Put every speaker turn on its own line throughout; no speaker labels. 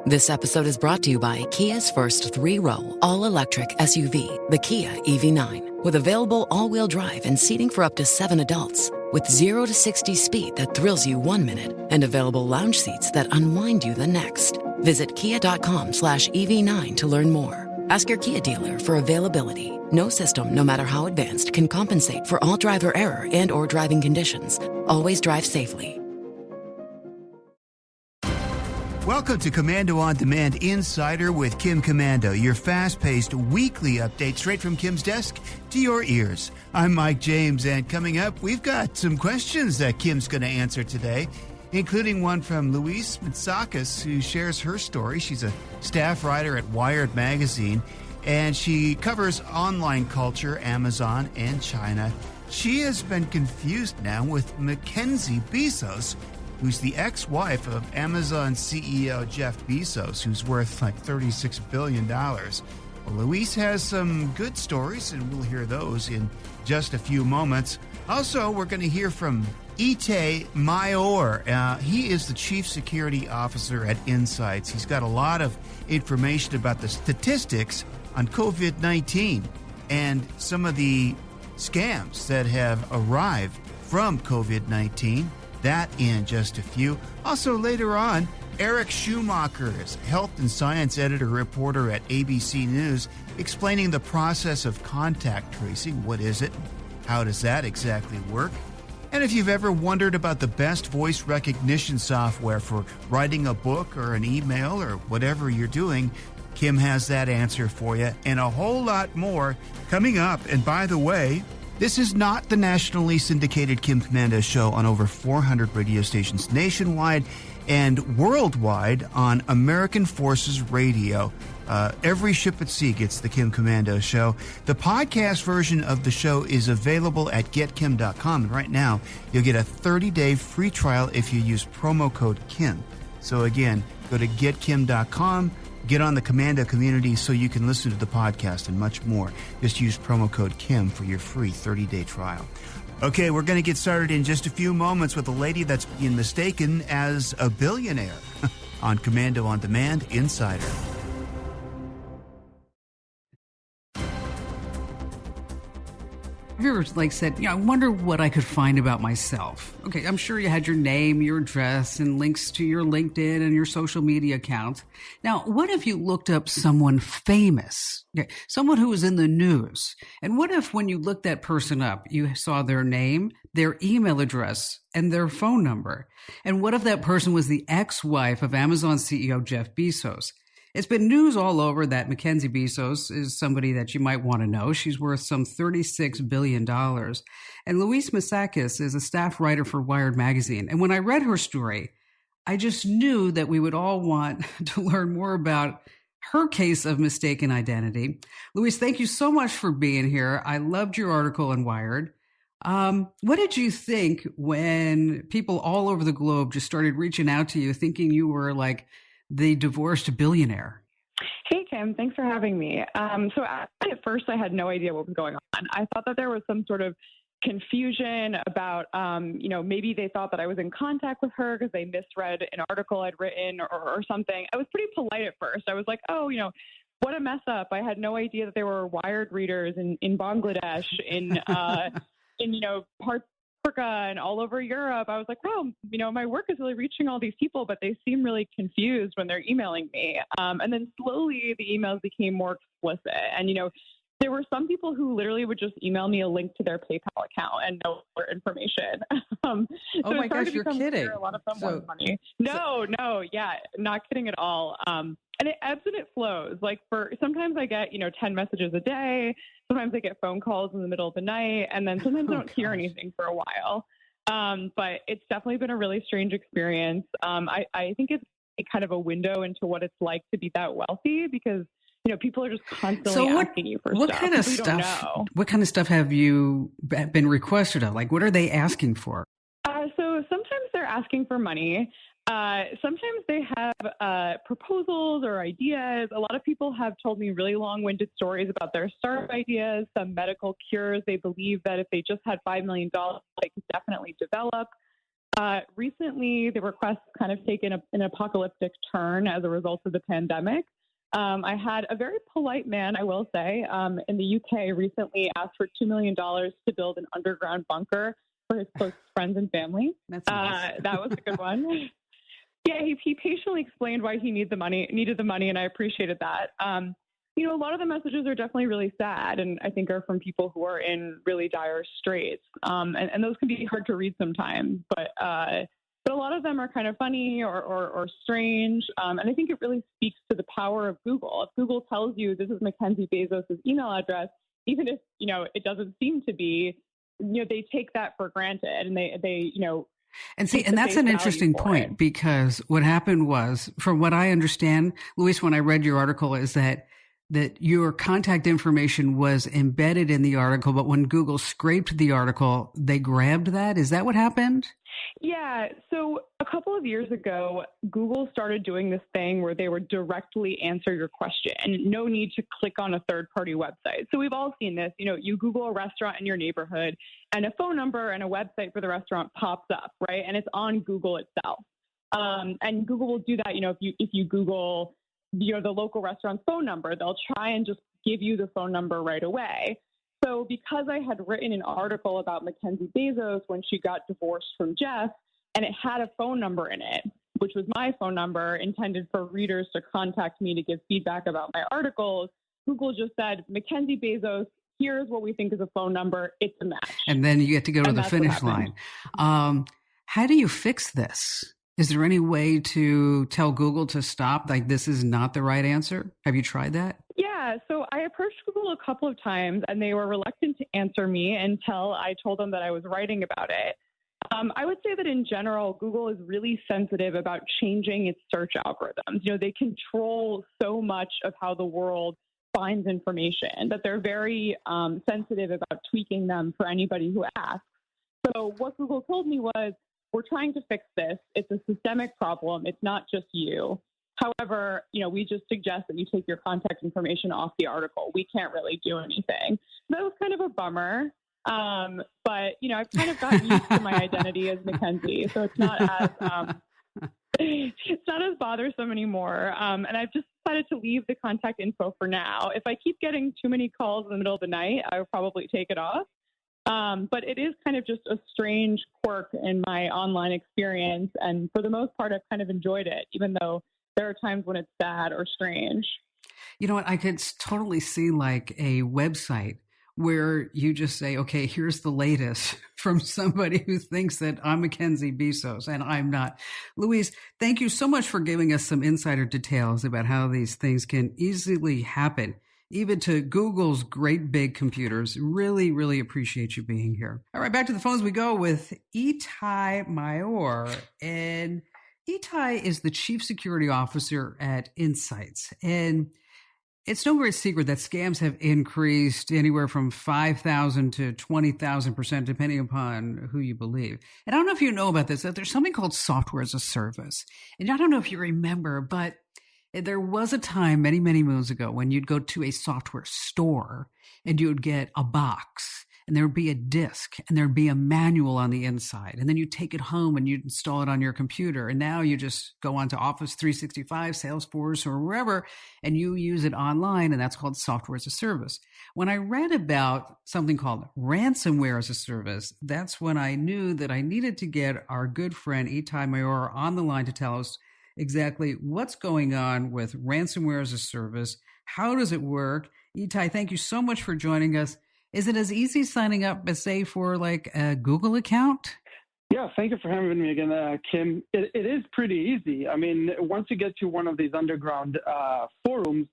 This episode is brought to you by Kia's first three-row, all-electric SUV, the Kia EV9, with available all-wheel drive and seating for up to 7 adults. With 0 to 60 speed that thrills you 1 minute and available lounge seats that unwind you the next. Visit kia.com/EV9 to learn more. Ask your Kia dealer for availability. No system, no matter how advanced, can compensate for all driver error and or driving conditions. Always drive safely.
Welcome to Komando On Demand Insider with Kim Komando, your fast-paced weekly update straight from Kim's desk to your ears. I'm Mike James, and coming up, we've got some questions that Kim's going to answer today, including one from Louise Matsakis, who shares her story. She's a staff writer at Wired Magazine, and she covers online culture, Amazon, and China. She has been confused now with Mackenzie Bezos, who's the ex-wife of Amazon CEO Jeff Bezos, who's worth like $36 billion. Well, Luis has some good stories, and we'll hear those in just a few moments. Also, we're going to hear from Itay Mayor. He is the Chief Security Officer at Insights. He's got a lot of information about the statistics on COVID-19 and some of the scams that have arrived from COVID-19. That in just a few. Also later on, Eric Schumacher is health and science editor reporter at ABC News, explaining the process of contact tracing. What is it? How does that exactly work? And if you've ever wondered about the best voice recognition software for writing a book or an email or whatever you're doing, Kim has that answer for you, and a whole lot more coming up. And by the way, this is not the nationally syndicated Kim Komando show on over 400 radio stations nationwide and worldwide on American Forces Radio. Every ship at sea gets the Kim Komando show. The podcast version of the show is available at getkim.com. And right now, you'll get a 30-day free trial if you use promo code Kim. So again, go to getkim.com. Get on the Komando community so you can listen to the podcast and much more. Just use promo code Kim for your free 30-day trial. Okay, we're going to get started in just a few moments with a lady that's being mistaken as a billionaire on Komando On Demand Insider.
Have you ever said, I wonder what I could find about myself? Okay, I'm sure you had your name, your address, and links to your LinkedIn and your social media accounts. Now, what if you looked up someone famous? Okay, someone who was in the news. And what if when you looked that person up, you saw their name, their email address, and their phone number? And what if that person was the ex-wife of Amazon CEO Jeff Bezos? It's been news all over that Mackenzie Bezos is somebody that you might want to know. She's worth some $36 billion. And Louise Matsakis is a staff writer for Wired Magazine. And when I read her story, I just knew that we would all want to learn more about her case of mistaken identity. Louise, thank you so much for being here. I loved your article in Wired. What did you think when people all over the globe just started reaching out to you thinking you were like the divorced billionaire?
Hey, Kim. Thanks for having me. So at first, I had no idea what was going on. I thought that there was some sort of confusion about, maybe they thought that I was in contact with her because they misread an article I'd written or something. I was pretty polite at first. I was like, what a mess up. I had no idea that there were Wired readers in Bangladesh, in parts Africa and all over Europe. I was like, wow, my work is really reaching all these people, but they seem really confused when they're emailing me. And then slowly the emails became more explicit. And, there were some people who literally would just email me a link to their PayPal account and no more information.
Oh my gosh, you're kidding.
A lot of them want money. No, not kidding at all. And it ebbs and it flows. Sometimes I get, 10 messages a day. Sometimes I get phone calls in the middle of the night, and then sometimes I don't hear anything for a while. But it's definitely been a really strange experience. I think it's kind of a window into what it's like to be that wealthy because, people are just constantly asking you for
what
stuff.
Kind of stuff? What kind of stuff have you been requested of? What are they asking for?
So sometimes they're asking for money. Sometimes they have proposals or ideas. A lot of people have told me really long-winded stories about their startup ideas, some medical cures they believe that if they just had $5 million, they could definitely develop. Recently, the requests kind of taken an apocalyptic turn as a result of the pandemic. I had a very polite man, I will say, in the UK recently asked for $2 million to build an underground bunker for his close friends and family.
That's nice.
That was a good one. Yeah, he patiently explained why he needed the money, and I appreciated that. A lot of the messages are definitely really sad, and I think are from people who are in really dire straits. And those can be hard to read sometimes, but a lot of them are kind of funny or strange. And I think it really speaks to the power of Google. If Google tells you this is Mackenzie Bezos' email address, even if, it doesn't seem to be, they take that for granted, and they
And see, and that's an interesting point, because what happened was, from what I understand, Luis, when I read your article, is that your contact information was embedded in the article, but when Google scraped the article, they grabbed that. Is that what happened?
Yeah. So a couple of years ago, Google started doing this thing where they would directly answer your question and no need to click on a third-party website. So we've all seen this. You Google a restaurant in your neighborhood and a phone number and a website for the restaurant pops up, right? And it's on Google itself. And Google will do that, if you Google the local restaurant's phone number, they'll try and just give you the phone number right away. So because I had written an article about Mackenzie Bezos when she got divorced from Jeff, and it had a phone number in it, which was my phone number intended for readers to contact me to give feedback about my articles, Google just said, Mackenzie Bezos, here's what we think is a phone number. It's a match.
And then you get to go to the finish line. How do you fix this? Is there any way to tell Google to stop? Like, this is not the right answer? Have you tried that?
Yeah. So I approached Google a couple of times, and they were reluctant to answer me until I told them that I was writing about it. I would say that in general, Google is really sensitive about changing its search algorithms. They control so much of how the world finds information that they're very sensitive about tweaking them for anybody who asks. So what Google told me was, we're trying to fix this. It's a systemic problem. It's not just you. However, we just suggest that you take your contact information off the article. We can't really do anything. That was kind of a bummer. But, I've kind of gotten used to my identity as Mackenzie. So it's not as bothersome anymore. And I've just decided to leave the contact info for now. If I keep getting too many calls in the middle of the night, I will probably take it off. But it is kind of just a strange quirk in my online experience. And for the most part, I've kind of enjoyed it, even though there are times when it's sad or strange.
You know what? I could totally see like a website where you just say, okay, here's the latest from somebody who thinks that I'm Mackenzie Bezos and I'm not. Luis, thank you so much for giving us some insider details about how these things can easily happen, even to Google's great big computers. Really, really appreciate you being here. All right, back to the phones we go with Itai Mayor. And Itai is the Chief Security Officer at Insights. And it's no great secret that scams have increased anywhere from 5,000 to 20,000%, depending upon who you believe. And I don't know if you know about this, that there's something called software as a service. And I don't know if you remember, but there was a time many, many moons ago when you'd go to a software store and you would get a box and there would be a disk and there'd be a manual on the inside. And then you take it home and you'd install it on your computer. And now you just go onto Office 365, Salesforce, or wherever, and you use it online. And that's called software as a service. When I read about something called ransomware as a service, that's when I knew that I needed to get our good friend Itai Mayor on the line to tell us exactly what's going on with ransomware as a service. How does it work? Itai, thank you so much for joining us. Is it as easy signing up as, say, for like a Google account?
Yeah, thank you for having me again, Kim. It is pretty easy. I mean, once you get to one of these underground forums,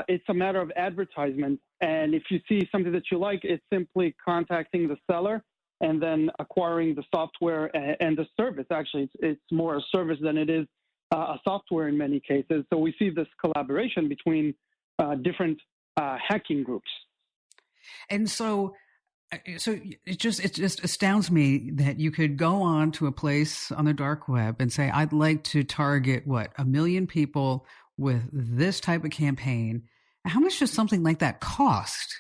it's a matter of advertisement. And if you see something that you like, it's simply contacting the seller and then acquiring the software and the service. Actually, it's more a service than it is a software in many cases. So we see this collaboration between different hacking groups.
And so it just astounds me that you could go on to a place on the dark web and say, I'd like to target 1 million people with this type of campaign. How much does something like that cost?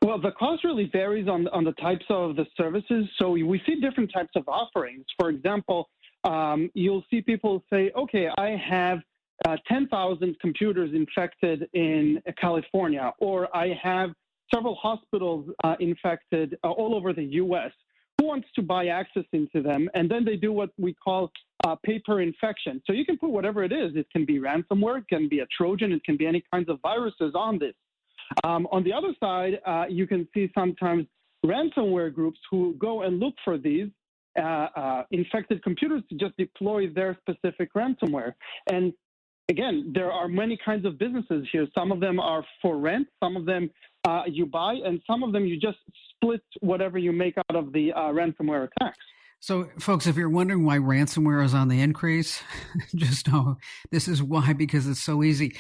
Well, the cost really varies on the types of the services. So we see different types of offerings. For example, you'll see people say, okay, I have 10,000 computers infected in California, or I have several hospitals infected all over the U.S. Who wants to buy access into them? And then they do what we call pay per infection. So you can put whatever it is. It can be ransomware, it can be a Trojan, it can be any kinds of viruses on this. On the other side, you can see sometimes ransomware groups who go and look for these infected computers to just deploy their specific ransomware. And again, there are many kinds of businesses here. Some of them are for rent, some of them you buy, and some of them you just split whatever you make out of the ransomware attacks.
So, folks, if you're wondering why ransomware is on the increase, just know this is why, because it's so easy.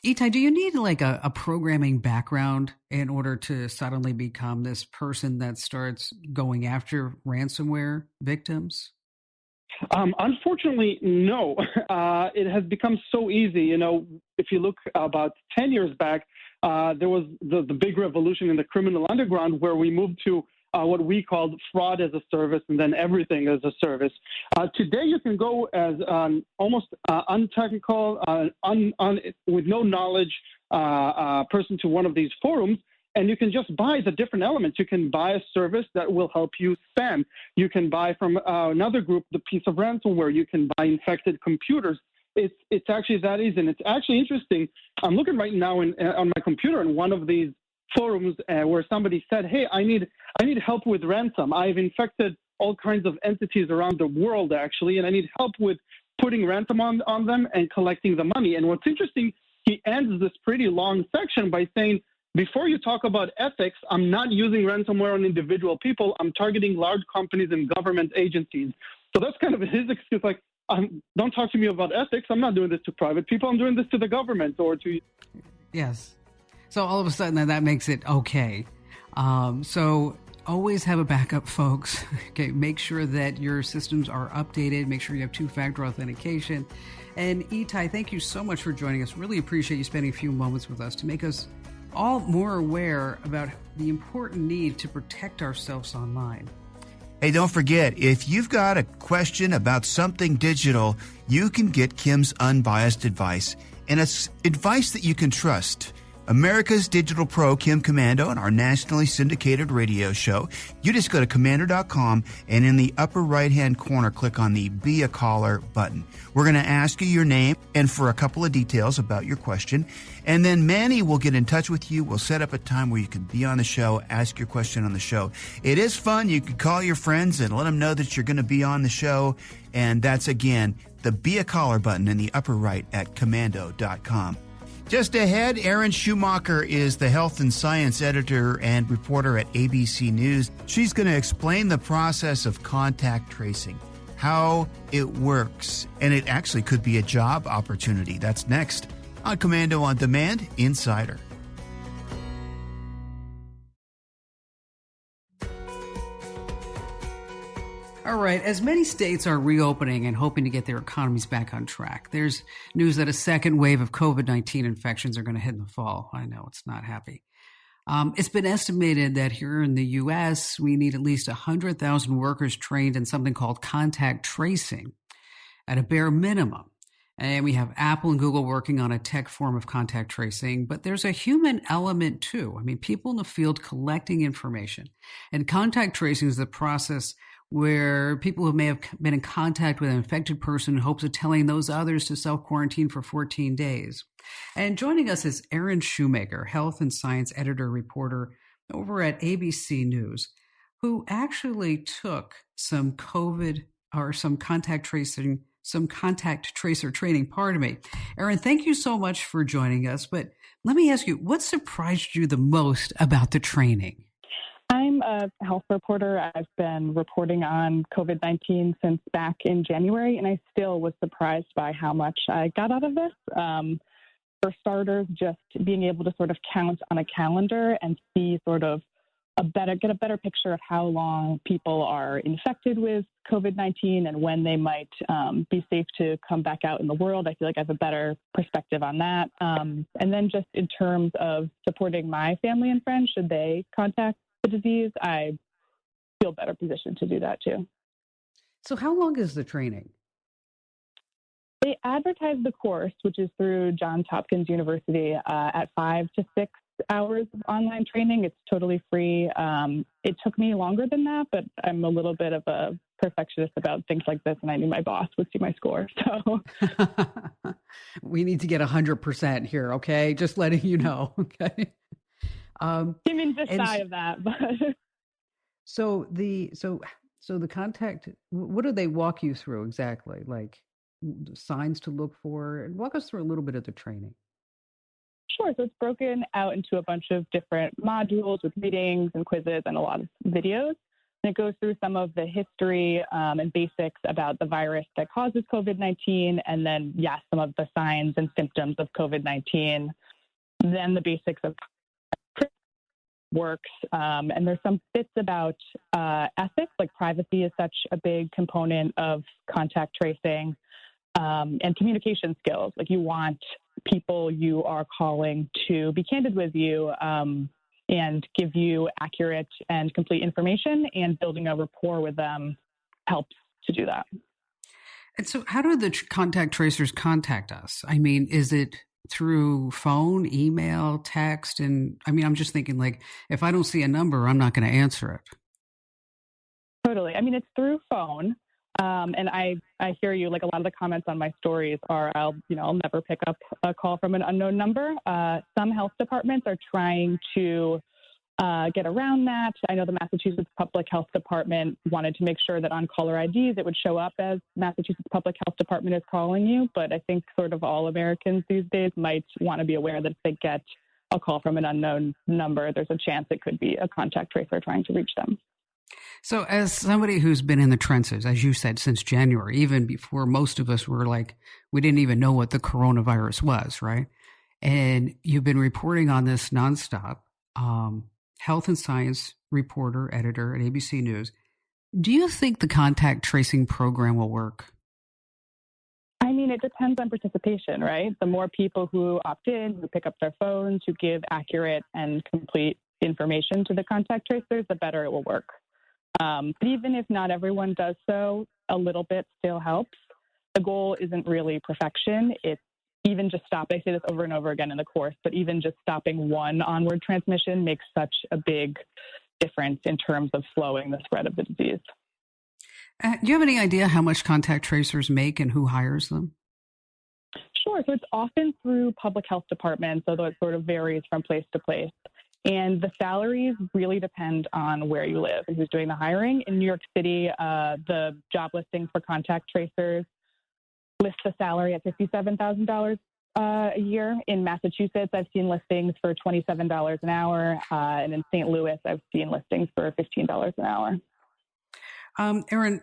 Itai, do you need like a programming background in order to suddenly become this person that starts going after ransomware victims?
Unfortunately, no. It has become so easy. You know, if you look about 10 years back, there was the big revolution in the criminal underground where we moved to what we called fraud as a service and then everything as a service. Today, you can go as almost untechnical, with no knowledge person to one of these forums, and you can just buy the different elements. You can buy a service that will help you spam. You can buy from another group the piece of ransomware. You can buy infected computers. It's actually that easy, and it's actually interesting. I'm looking right now on my computer in one of these forums where somebody said, "Hey, I need help with ransom. I've infected all kinds of entities around the world, actually, and I need help with putting ransom on them and collecting the money." And what's interesting, he ends this pretty long section by saying, "Before you talk about ethics, I'm not using ransomware on individual people. I'm targeting large companies and government agencies." So that's kind of his excuse, like, don't talk to me about ethics. I'm not doing this to private people. I'm doing this to the government or to...
Yes. So all of a sudden that makes it okay. So always have a backup, folks. Okay, make sure that your systems are updated. Make sure you have two-factor authentication. And Itai, thank you so much for joining us. Really appreciate you spending a few moments with us to make us all more aware about the important need to protect ourselves online.
Hey, don't forget, if you've got a question about something digital, you can get Kim's unbiased advice. And it's advice that you can trust. America's Digital Pro, Kim Komando, and our nationally syndicated radio show. You just go to komando.com and in the upper right-hand corner, click on the Be a Caller button. We're going to ask you your name and for a couple of details about your question. And then Manny will get in touch with you. We'll set up a time where you can be on the show, ask your question on the show. It is fun. You can call your friends and let them know that you're going to be on the show. And that's, again, the Be a Caller button in the upper right at komando.com. Just ahead, Erin Schumacher is the health and science editor and reporter at ABC News. She's going to explain the process of contact tracing, how it works, and it actually could be a job opportunity. That's next on Komando on Demand Insider.
All right, as many states are reopening and hoping to get their economies back on track, there's news that a second wave of COVID-19 infections are going to hit in the fall. I know, it's not happy. It's been estimated that here in the U.S., we need at least 100,000 workers trained in something called contact tracing at a bare minimum. And we have Apple and Google working on a tech form of contact tracing, but there's a human element too. I mean, people in the field collecting information. And contact tracing is the process where people who may have been in contact with an infected person in hopes of telling those others to self-quarantine for 14 days. And joining us is Erin Schumacher, health and science editor reporter over at ABC News, who actually took some COVID or some contact tracer training, pardon me. Erin, thank you so much for joining us. But let me ask you, what surprised you the most about the training?
I'm a health reporter. I've been reporting on COVID-19 since back in January, and I still was surprised by how much I got out of this. For starters, just being able to sort of count on a calendar and see sort of get a better picture of how long people are infected with COVID-19 and when they might be safe to come back out in the world. I feel like I have a better perspective on that. And then just in terms of supporting my family and friends, should they contact the disease, I feel better positioned to do that too.
So how long is the training?
They advertise the course, which is through Johns Hopkins University, at 5 to 6 hours of online training. It's totally free. It took me longer than that, but I'm a little bit of a perfectionist about things like this, and I knew my boss would see my score. So
we need to get 100% here, okay? Just letting you know, okay?
Even just shy of that, but
so the contact. What do they walk you through exactly? Like signs to look for, and walk us through a little bit of the training.
Sure. So it's broken out into a bunch of different modules with readings and quizzes and a lot of videos. And it goes through some of the history and basics about the virus that causes COVID-19, and then, yes, some of the signs and symptoms of COVID-19. Then the basics of works. And there's some bits about ethics, like privacy is such a big component of contact tracing, and communication skills. Like you want people you are calling to be candid with you and give you accurate and complete information, and building a rapport with them helps to do that.
And so how do the contact tracers contact us? I mean, is it through phone, email, text? And I mean, I'm just thinking, like, if I don't see a number, I'm not going to answer it.
Totally. I mean, it's through phone. And I hear you. Like, a lot of the comments on my stories are, I'll never pick up a call from an unknown number. Some health departments are trying to get around that. I know the Massachusetts Public Health Department wanted to make sure that on caller IDs it would show up as Massachusetts Public Health Department is calling you. But I think sort of all Americans these days might want to be aware that if they get a call from an unknown number, there's a chance it could be a contact tracer trying to reach them.
So as somebody who's been in the trenches, as you said, since January, even before most of us were like, we didn't even know what the coronavirus was, right? And you've been reporting on this nonstop, health and science reporter, editor at ABC News. Do you think the contact tracing program will work?
I mean, it depends on participation, right? The more people who opt in, who pick up their phones, who give accurate and complete information to the contact tracers, the better it will work. But even if not everyone does so, a little bit still helps. The goal isn't really perfection. It's even just stop. I say this over and over again in the course, but even just stopping one onward transmission makes such a big difference in terms of slowing the spread of the disease.
Do you have any idea how much contact tracers make and who hires them?
Sure. So it's often through public health departments, although it sort of varies from place to place. And the salaries really depend on where you live and who's doing the hiring. In New York City, the job listing for contact tracers lists the salary at $57,000 a year. In Massachusetts, I've seen listings for $27 an hour. And in St. Louis, I've seen listings for $15 an hour.
Erin,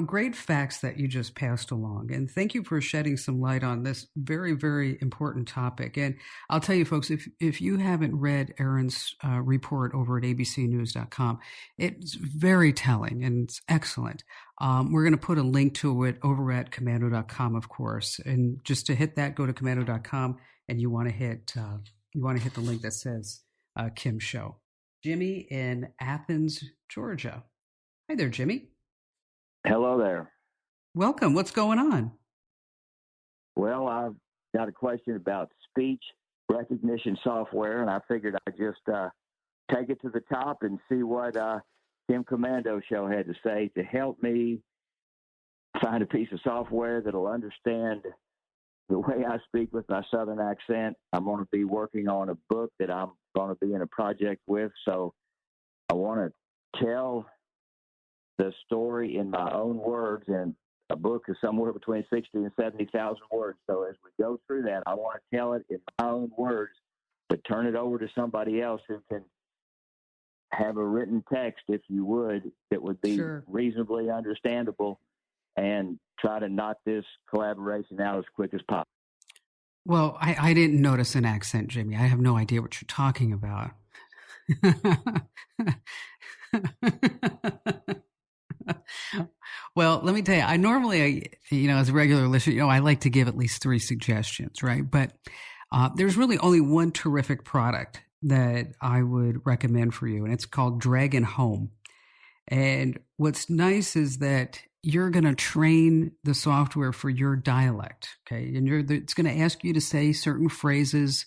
great facts that you just passed along. And thank you for shedding some light on this very, very important topic. And I'll tell you, folks, if you haven't read Erin's report over at abcnews.com, it's very telling and it's excellent. We're going to put a link to it over at komando.com, of course. And just to hit that, go to komando.com and you want to hit the link that says Kim Show. Jimmy in Athens, Georgia. Hi there, Jimmy.
Hello there.
Welcome. What's going on?
Well, I've got a question about speech recognition software, and I figured I'd just take it to the top and see what Kim Komando Show had to say to help me find a piece of software that'll understand the way I speak with my Southern accent. I'm going to be working on a book that I'm going to be in a project with, so I want to tell the story in my own words, and a book is somewhere between 60 and 70,000 words. So as we go through that, I want to tell it in my own words, but turn it over to somebody else who can have a written text, if you would, that would be reasonably understandable, and try to knock this collaboration out as quick as possible.
Well, I didn't notice an accent, Jimmy. I have no idea what you're talking about. Well, let me tell you, I normally, as a regular listener, I like to give at least 3 suggestions, right? But there's really only one terrific product that I would recommend for you, and it's called Dragon Home. And what's nice is that you're going to train the software for your dialect, okay? And it's going to ask you to say certain phrases,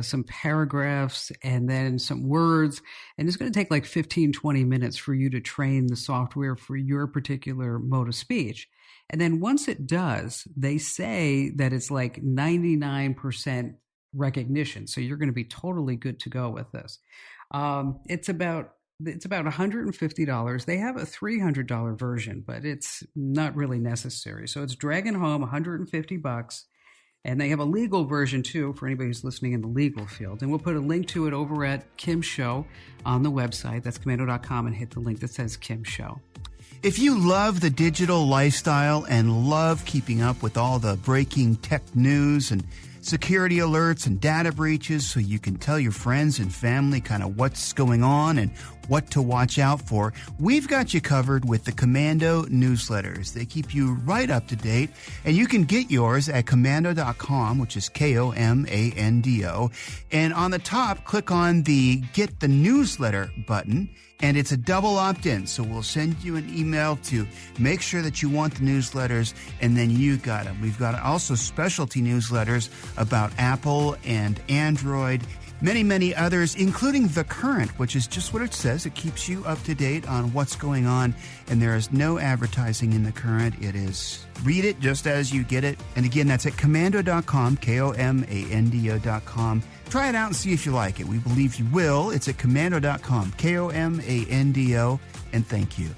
some paragraphs, and then some words. And it's going to take like 15, 20 minutes for you to train the software for your particular mode of speech. And then once it does, they say that it's like 99% recognition. So you're going to be totally good to go with this. It's about $150. They have a $300 version, but it's not really necessary. So it's Dragon Home, $150. And they have a legal version, too, for anybody who's listening in the legal field. And we'll put a link to it over at Kim's Show on the website. That's komando.com, and hit the link that says Kim's Show.
If you love the digital lifestyle and love keeping up with all the breaking tech news and security alerts and data breaches so you can tell your friends and family kind of what's going on and what to watch out for, we've got you covered with the Komando newsletters. They keep you right up to date, and you can get yours at komando.com, which is KOMANDO. And on the top, click on the Get the Newsletter button, and it's a double opt-in. So we'll send you an email to make sure that you want the newsletters, and then you got them. We've got also specialty newsletters about Apple and Android, many, many others, including The Current, which is just what it says. It keeps you up to date on what's going on, and there is no advertising in The Current. It is read it just as you get it. And again, that's at komando.com, KOMANDO.com. Try it out and see if you like it. We believe you will. It's at komando.com, KOMANDO, and thank you.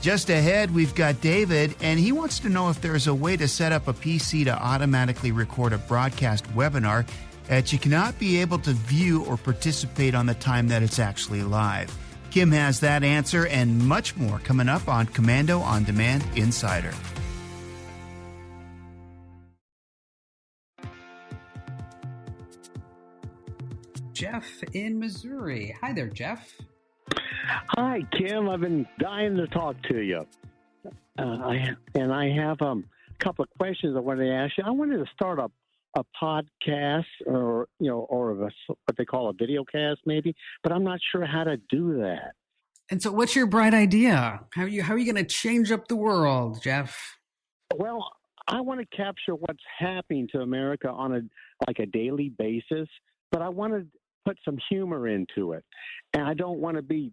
Just ahead, we've got David, and he wants to know if there's a way to set up a PC to automatically record a broadcast webinar that you cannot be able to view or participate on the time that it's actually live. Kim has that answer and much more coming up on Komando On Demand Insider.
Jeff in Missouri. Hi there, Jeff.
Hi, Kim. I've been dying to talk to you. I have a couple of questions I wanted to ask you. I wanted to start a podcast or what they call a video cast maybe, but I'm not sure how to do that.
And so what's your bright idea? How are you going to change up the world, Jeff?
Well, I want to capture what's happening to America on a daily basis, but I want to put some humor into it. And I don't want to be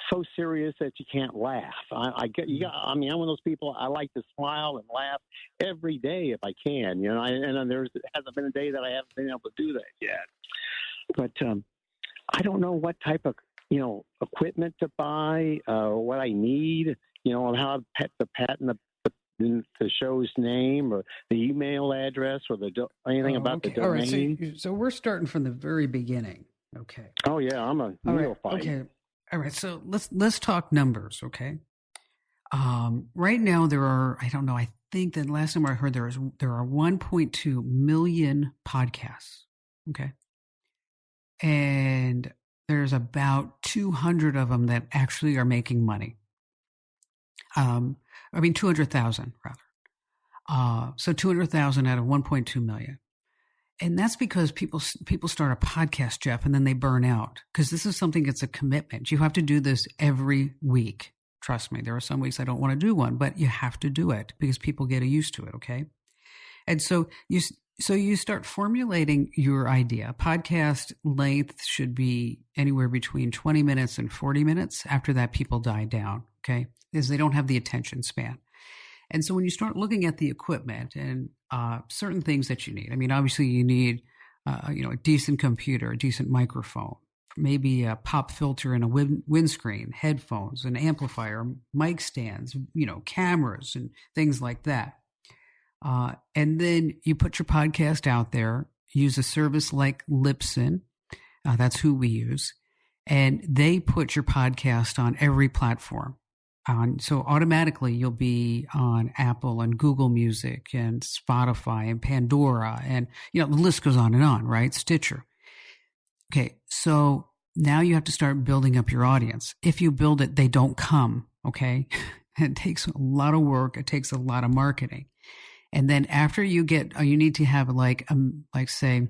so serious that you can't laugh. I'm one of those people. I like to smile and laugh every day if I can. And there hasn't been a day that I haven't been able to do that yet. But I don't know what type of equipment to buy, what I need. How to patent the show's name or the email address or anything about the domain.
All right, so we're starting from the very beginning. Okay.
Oh yeah, I'm a neophyte.
Okay. All right, so let's talk numbers, okay? Right now there are, I don't know, I think the last time I heard there are 1.2 million podcasts, okay? And there's about 200 of them that actually are making money. 200,000 rather. So 200,000 out of 1.2 million. And that's because people start a podcast, Jeff, and then they burn out because this is something that's a commitment. You have to do this every week. Trust me, there are some weeks I don't want to do one, but you have to do it because people get used to it, okay? And so you start formulating your idea. Podcast length should be anywhere between 20 minutes and 40 minutes. After that, people die down, okay? Because they don't have the attention span. And so when you start looking at the equipment and certain things that you need, I mean, obviously you need, a decent computer, a decent microphone, maybe a pop filter and a windscreen, headphones, an amplifier, mic stands, cameras and things like that. And then you put your podcast out there, use a service like Libsyn. That's who we use. And they put your podcast on every platform. So automatically you'll be on Apple and Google Music and Spotify and Pandora and, the list goes on and on, right? Stitcher. Okay. So now you have to start building up your audience. If you build it, they don't come. Okay. It takes a lot of work. It takes a lot of marketing. And then after you need to have say,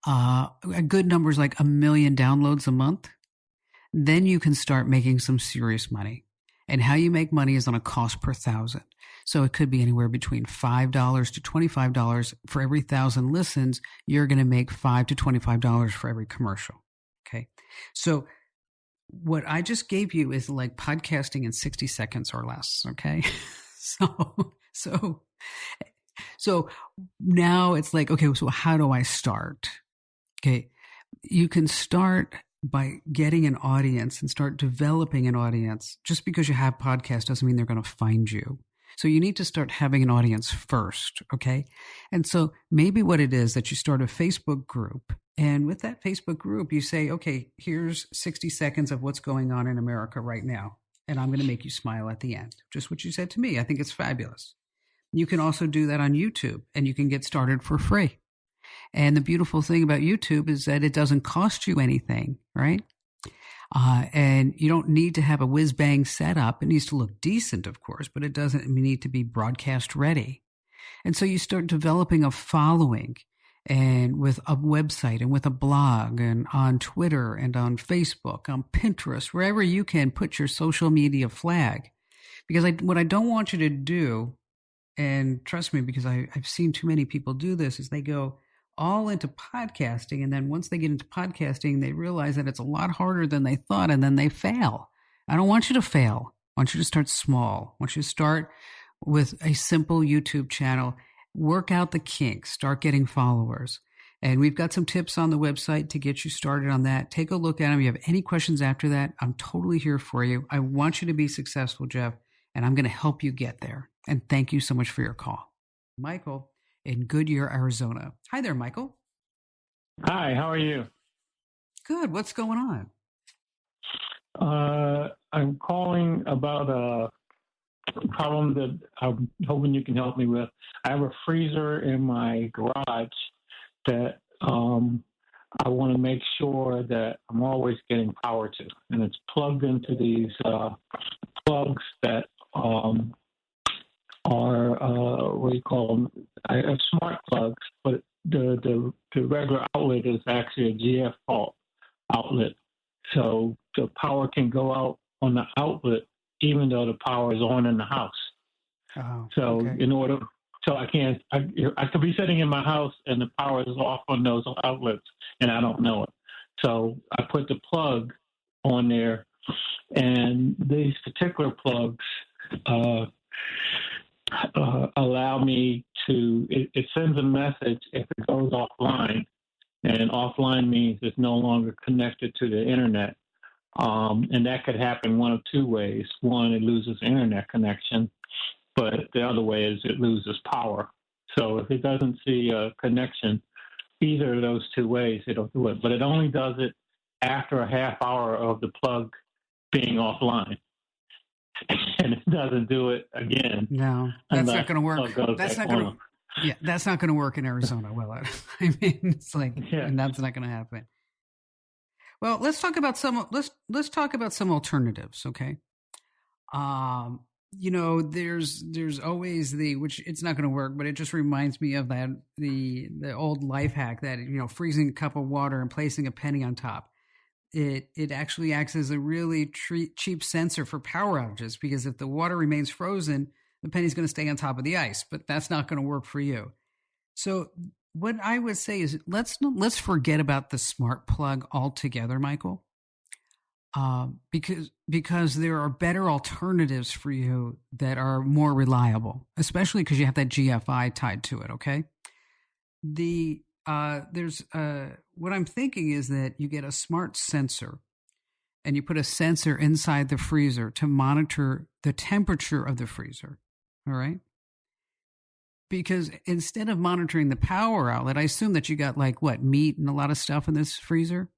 a good number is like 1 million downloads a month. Then you can start making some serious money. And how you make money is on a cost per thousand. So it could be anywhere between $5 to $25 for every 1,000 listens. You're going to make $5 to $25 for every commercial. Okay. So what I just gave you is like podcasting in 60 seconds or less. Okay. So now it's like, okay, so how do I start? Okay. You can start by getting an audience and start developing an audience. Just because you have podcasts doesn't mean they're going to find you. So you need to start having an audience first, okay? And so maybe what it is that you start a Facebook group, and with that Facebook group, you say, okay, here's 60 seconds of what's going on in America right now, and I'm going to make you smile at the end. Just what you said to me. I think it's fabulous. You can also do that on YouTube, and you can get started for free. And the beautiful thing about YouTube is that it doesn't cost you anything, right? And you don't need to have a whiz-bang setup. It needs to look decent, of course, but it doesn't need to be broadcast ready. And so you start developing a following, and with a website and with a blog and on Twitter and on Facebook, on Pinterest, wherever you can put your social media flag. Because what I don't want you to do, and trust me, because I've seen too many people do this, is they go all into podcasting. And then once they get into podcasting, they realize that it's a lot harder than they thought. And then they fail. I don't want you to fail. I want you to start small. I want you to start with a simple YouTube channel, work out the kinks, start getting followers. And we've got some tips on the website to get you started on that. Take a look at them. If you have any questions after that, I'm totally here for you. I want you to be successful, Jeff, and I'm going to help you get there. And thank you so much for your call. Michael in Goodyear, Arizona. Hi there, Michael.
Hi, how are you?
Good. What's going on?
I'm calling about a problem that I'm hoping you can help me with. I have a freezer in my garage that I want to make sure that I'm always getting power to. And it's plugged into these plugs that are what do you call them? I have smart plugs, but the regular outlet is actually a GF fault outlet, so the power can go out on the outlet even though the power is on in the house.
Oh,
so
okay.
I could be sitting in my house and the power is off on those outlets and I don't know it. So I put the plug on there, and these particular plugs allow me to, it sends a message if it goes offline, and offline means it's no longer connected to the internet. And that could happen one of two ways. One, it loses internet connection, but the other way is it loses power. So if it doesn't see a connection, either of those two ways, it'll do it. But it only does it after a half hour of the plug being offline. And it doesn't do it again.
No, that's not going to work. That's not going to. Yeah, that's not going to work in Arizona, will it? I mean, it's like, and that's not going to happen. Well, let's talk about some. Let's talk about some alternatives, okay? There's always which it's not going to work, but it just reminds me of that the old life hack that freezing a cup of water and placing a penny on top. It actually acts as a really cheap sensor for power outages, because if the water remains frozen, the penny's going to stay on top of the ice, but that's not going to work for you. So what I would say is let's forget about the smart plug altogether, Michael, because there are better alternatives for you that are more reliable, especially because you have that GFI tied to it. Okay, what I'm thinking is that you get a smart sensor, and you put a sensor inside the freezer to monitor the temperature of the freezer. All right. Because instead of monitoring the power outlet, I assume that you got meat and a lot of stuff in this freezer.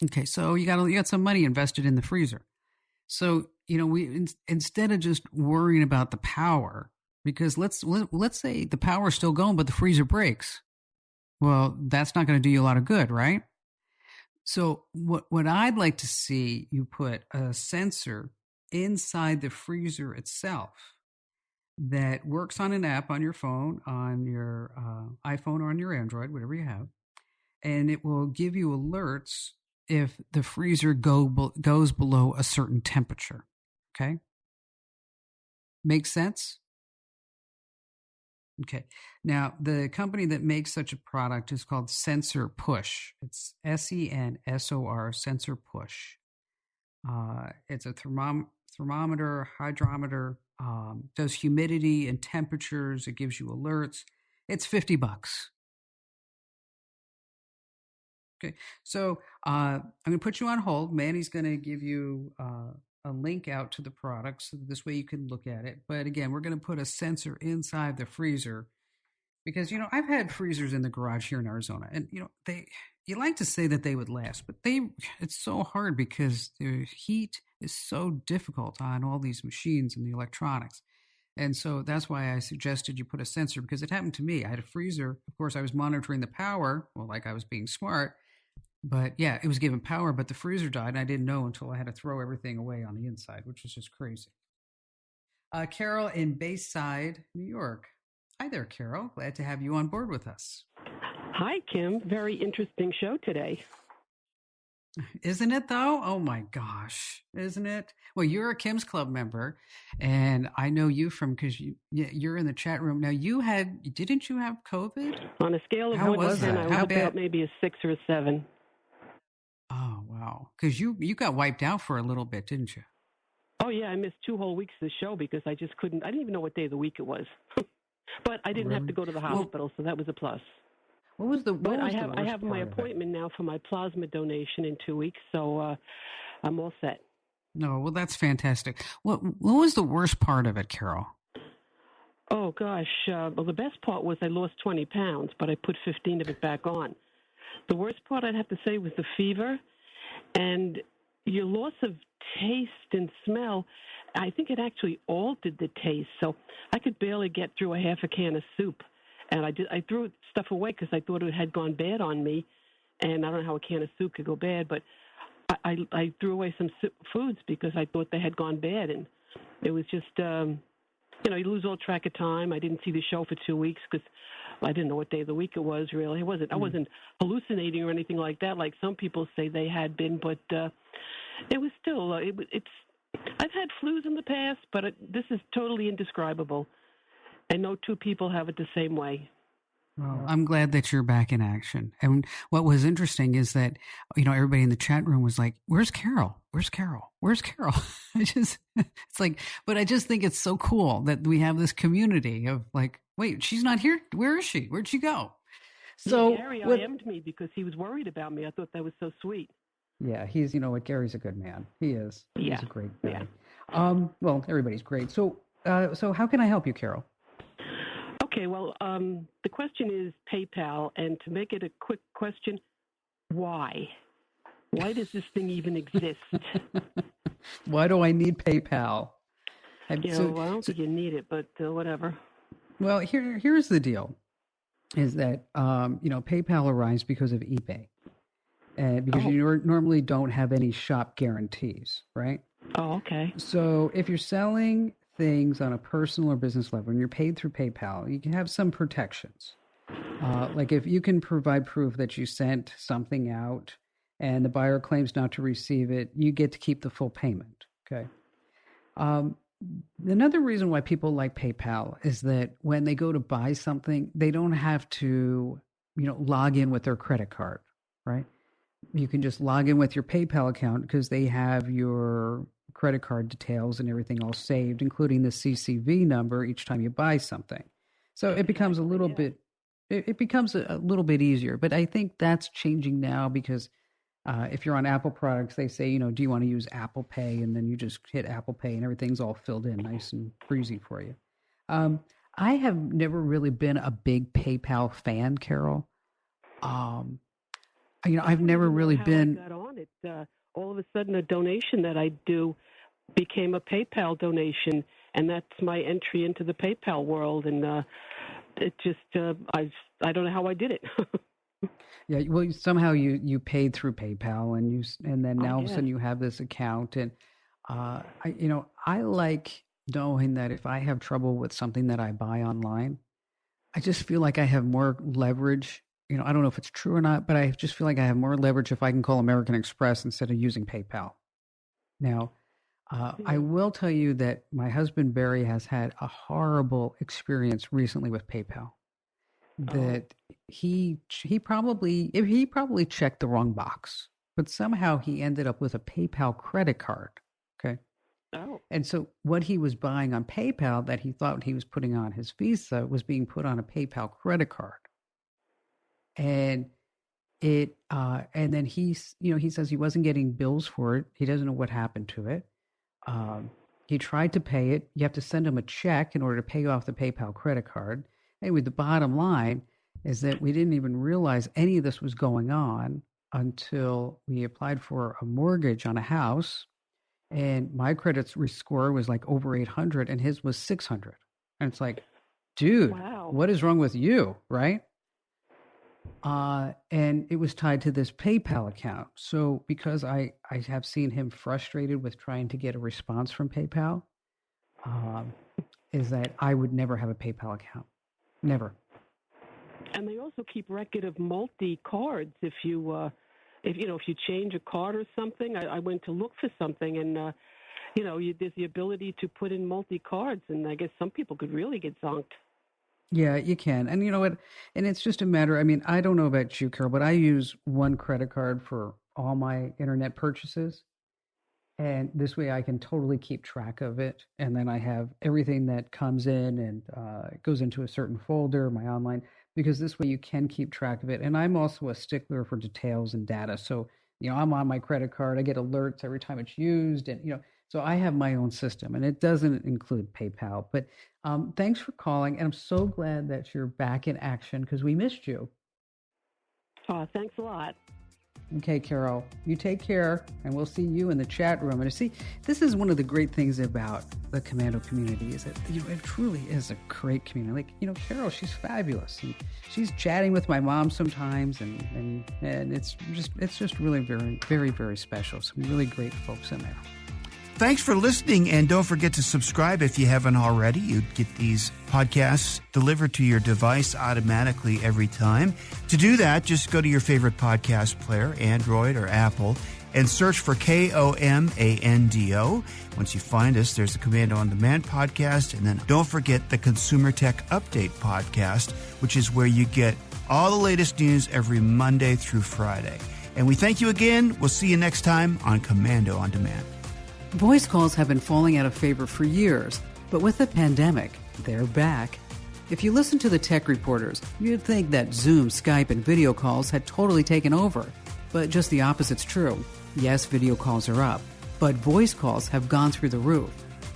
Okay, so you got some money invested in the freezer. So instead of just worrying about the power, because let's say the power is still going, but the freezer breaks. Well, that's not going to do you a lot of good, right? So what I'd like to see, you put a sensor inside the freezer itself that works on an app on your phone, on your iPhone or on your Android, whatever you have, and it will give you alerts if the freezer goes below a certain temperature. Okay? Makes sense? Okay. Now, the company that makes such a product is called Sensor Push. It's SENSOR, Sensor Push. It's a thermometer, hydrometer, does humidity and temperatures. It gives you alerts. It's $50. Okay. So I'm going to put you on hold. Manny's going to give you a link out to the product so this way you can look at it. But again, we're going to put a sensor inside the freezer because, you know, I've had freezers in the garage here in Arizona, and, you know, you like to say that they would last, but it's so hard because the heat is so difficult on all these machines and the electronics. And so that's why I suggested you put a sensor, because it happened to me. I had a freezer. Of course, I was monitoring the power, well, like I was being smart. But yeah, it was giving power, but the freezer died, and I didn't know until I had to throw everything away on the inside, which is just crazy. Carol in Bayside, New York. Hi there, Carol. Glad to have you on board with us.
Hi, Kim. Very interesting show today.
Isn't it, though? Oh, my gosh. Isn't it? Well, you're a Kim's Club member, and I know you because you're in the chat room. Now, didn't you have COVID?
On a scale of 1 to 10, I would about maybe a 6 or a 7.
Oh, wow. Because you got wiped out for a little bit, didn't you?
Oh, yeah. I missed 2 whole weeks of the show because I just couldn't. I didn't even know what day of the week it was. But I didn't have to go to the hospital, so that was a plus. I have my appointment now for my plasma donation in 2 weeks, so I'm all set.
No, well, that's fantastic. What was the worst part of it, Carol?
Oh, gosh. Well, the best part was I lost 20 pounds, but I put 15 of it back on. The worst part, I'd have to say, was the fever and your loss of taste and smell. I think it actually altered the taste, so I could barely get through a half a can of soup. And I threw stuff away because I thought it had gone bad on me, and I don't know how a can of soup could go bad, but I threw away some foods because I thought they had gone bad, and it was just, you lose all track of time. I didn't see the show for 2 weeks because I didn't know what day of the week it was, really. I wasn't hallucinating or anything like that, like some people say they had been, but it was still, I've had flus in the past, but this is totally indescribable. And no 2 people have it the same way.
Well, I'm glad that you're back in action. And what was interesting is that, everybody in the chat room was like, where's Carol? Where's Carol? Where's Carol? But I just think it's so cool that we have this community of like, wait, she's not here? Where is she? Where'd she go?
So Gary IM'd me because he was worried about me. I thought that was so sweet.
Yeah, he's, Gary's a good man. He is.
Yeah.
He's a great guy. Yeah. Well, everybody's great. So how can I help you, Carol?
Okay, well, the question is PayPal, and to make it a quick question, why? Why does this thing even exist?
Why do I need PayPal?
I don't think you need it, but whatever.
Well, here's the deal, is that, PayPal arrives because of eBay. Because you normally don't have any shop guarantees, right?
Oh, okay.
So if you're selling things on a personal or business level and you're paid through PayPal, you can have some protections. Like if you can provide proof that you sent something out and the buyer claims not to receive it, you get to keep the full payment. Okay. Another reason why people like PayPal is that when they go to buy something, they don't have to, log in with their credit card, right? You can just log in with your PayPal account because they have your credit card details and everything all saved, including the CCV number each time you buy something. So it becomes a little bit easier. But I think that's changing now because if you're on Apple products, they say, do you want to use Apple Pay? And then you just hit Apple Pay and everything's all filled in nice and breezy for you. I have never really been a big PayPal fan, Carol. I've never really been.
I got on it. All of a sudden, a donation that I do became a PayPal donation, and that's my entry into the PayPal world. And it just, I don't know how I did it.
Yeah, well, somehow you paid through PayPal, and then now all of a
did.
sudden you have this account, and I like knowing that if I have trouble with something that I buy online, I just feel like I have more leverage. I don't know if it's true or not, but I just feel like I have more leverage if I can call American Express instead of using PayPal. Now, I will tell you that my husband Barry has had a horrible experience recently with PayPal. That he probably checked the wrong box, but somehow he ended up with a PayPal credit card. Okay.
Oh.
And so what he was buying on PayPal that he thought he was putting on his Visa was being put on a PayPal credit card. And and then he says he wasn't getting bills for it. He doesn't know what happened to it. He tried to pay it. You have to send him a check in order to pay off the PayPal credit card. Anyway, the bottom line is that we didn't even realize any of this was going on until we applied for a mortgage on a house. And my credit score was like over 800 and his was 600. And it's like, dude,
Wow.
What is wrong with you? Right. And it was tied to this PayPal account. So because I have seen him frustrated with trying to get a response from PayPal, is that I would never have a PayPal account. Never.
And they also keep record of multi-cards if you change a card or something. I went to look for something, and there's the ability to put in multi-cards, and I guess some people could really get zonked.
Yeah, you can. And you know what? And it's just a matter, I mean, I don't know about you, Carol, but I use one credit card for all my internet purchases. And this way I can totally keep track of it. And then I have everything that comes in and it goes into a certain folder, my online, because this way you can keep track of it. And I'm also a stickler for details and data. So, I'm on my credit card. I get alerts every time it's used. And, so I have my own system and it doesn't include PayPal. But thanks for calling. And I'm so glad that you're back in action because we missed you.
Thanks a lot.
Okay, Carol, you take care, and we'll see you in the chat room. And see, this is one of the great things about the Komando community is that it truly is a great community. Like, Carol, she's fabulous, and she's chatting with my mom sometimes, and it's just really very, very, very special. Some really great folks in there.
Thanks for listening, and don't forget to subscribe if you haven't already. You get these podcasts delivered to your device automatically every time. To do that, just go to your favorite podcast player, Android or Apple, and search for KOMANDO. Once you find us, there's the Komando On Demand podcast, and then don't forget the Consumer Tech Update podcast, which is where you get all the latest news every Monday through Friday. And we thank you again. We'll see you next time on Komando On Demand.
Voice calls have been falling out of favor for years, but with the pandemic, they're back. If you listen to the tech reporters, you'd think that Zoom, Skype, and video calls had totally taken over. But just the opposite's true. Yes, video calls are up, but voice calls have gone through the roof.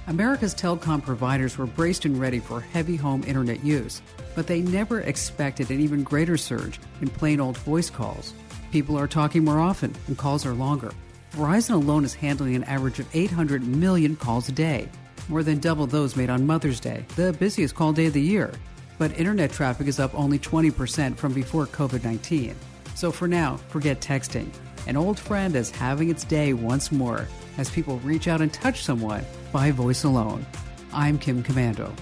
America's telecom providers were braced and ready for heavy home internet use, but they never expected an even greater surge in plain old voice calls. People are talking more often, and calls are longer. Verizon alone is handling an average of 800 million calls a day, more than double those made on Mother's Day, the busiest call day of the year. But internet traffic is up only 20% from before COVID-19. So for now, forget texting. An old friend is having its day once more as people reach out and touch someone by voice alone. I'm Kim Komando.